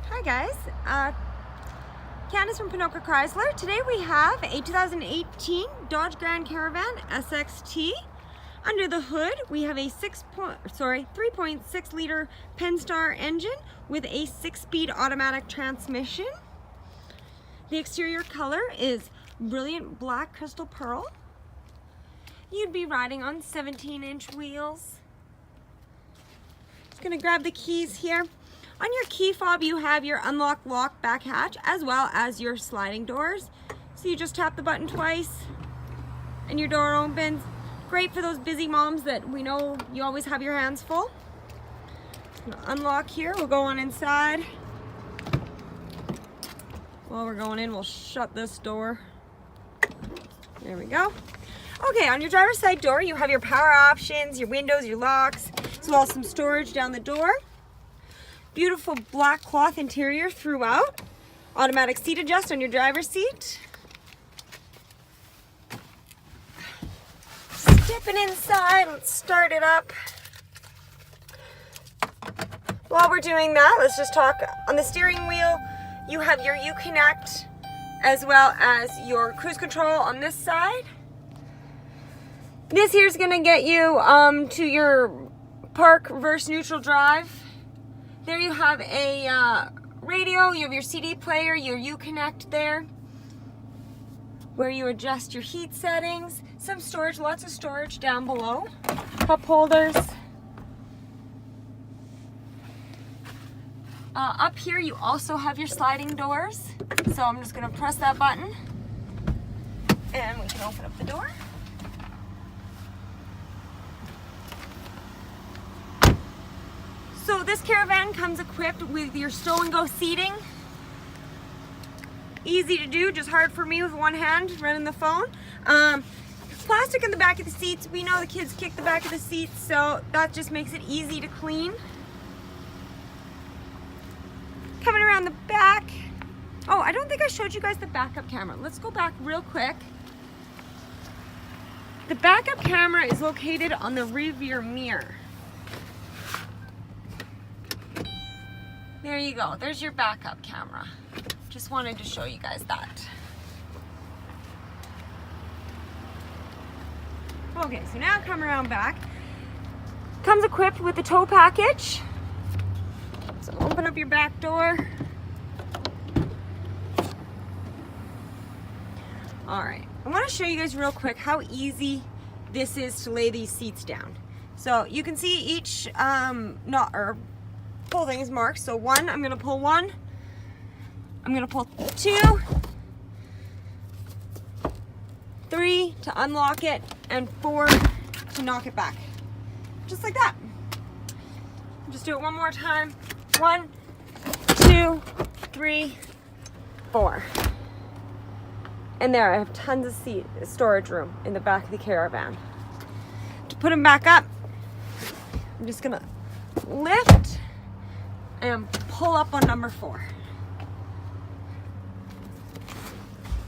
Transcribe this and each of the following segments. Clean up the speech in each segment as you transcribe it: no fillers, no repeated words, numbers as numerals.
Hi guys, Candis from Ponoka Chrysler. Today we have a 2018 Dodge Grand Caravan SXT. Under the hood we have a 3.6 liter Pentastar engine with a 6-speed automatic transmission. The exterior color is brilliant black crystal pearl. You'd be riding on 17-inch wheels. Just gonna grab the keys here. On your key fob you have your unlock lock back hatch as well as your sliding doors. So you just tap the button twice and your door opens. Great for those busy moms that we know you always have your hands full. I'm gonna unlock here, we'll go on inside. While we're going in, we'll shut this door. There we go. Okay, on your driver's side door you have your power options, your windows, your locks, as well as some storage down the door. Beautiful black cloth interior throughout. Automatic seat adjust on your driver's seat. Stepping inside, let's start it up. While we're doing that, let's just talk. On the steering wheel, you have your Uconnect as well as your cruise control on this side. This here is going to get you to your park reverse neutral drive. There you have a radio, you have your CD player, your Uconnect there, where you adjust your heat settings, some storage, lots of storage down below, cup holders. Up here you also have your sliding doors, so I'm just going to press that button and we can open up the door. So this Caravan comes equipped with your stow and go seating. Easy to do, just hard for me with one hand running the phone. Plastic in the back of the seats. We know the kids kick the back of the seats, so that just makes it easy to clean. Coming around the back. Oh, I don't think I showed you guys the backup camera. Let's go back real quick. The backup camera is located on the rear mirror. There you go, there's your backup camera. Just wanted to show you guys that. Okay, so now come around back. Comes equipped with the tow package. So open up your back door. All right, I want to show you guys real quick how easy this is to lay these seats down. So you can see each pull thing is marked. So one, I'm gonna pull one. I'm gonna pull two, three to unlock it, and four to knock it back. Just like that. Just do it one more time. 1, 2, 3, 4. And there, I have tons of storage room in the back of the Caravan. To put them back up, I'm just gonna lift and pull up on number 4.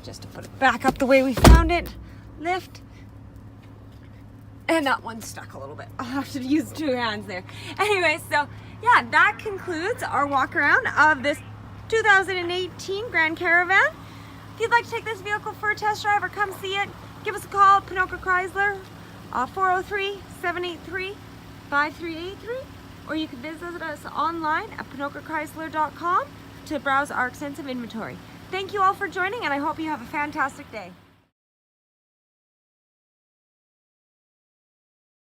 Just to put it back up the way we found it. Lift. And that one's stuck a little bit. I'll have to use 2 hands there. Anyway, so yeah, that concludes our walk around of this 2018 Grand Caravan. If you'd like to take this vehicle for a test drive or come see it, give us a call at Ponoka Chrysler, 403-783-5383. Or you can visit us online at ponokachrysler.com to browse our extensive inventory. Thank you all for joining, and I hope you have a fantastic day.